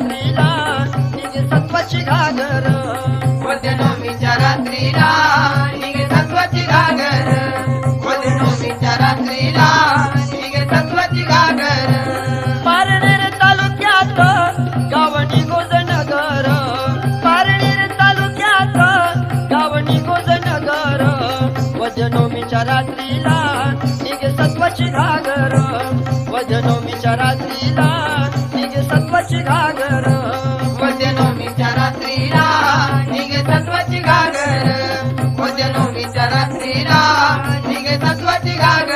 रात्रीला निघे सत्वाची घागर वदनोमीच्या रात्रीला निघे सत्वाची घागर वदनोमीच्या रात्रीला निघे सत्वाची घागर पारनेर तालुक्यात गावणी गोजनगर पारनेर तालुक्यात गावणी गोजनगर वदनोमीच्या रात्रीला निघे सत्वाची घागर वदनोमीच्या रात्रीला निघे सत्वाची घागर वदनोमीच्या रात्रीला निघे सत्वाची घागर वदनोमीच्या रात्रीला निघे सत्वाची घागर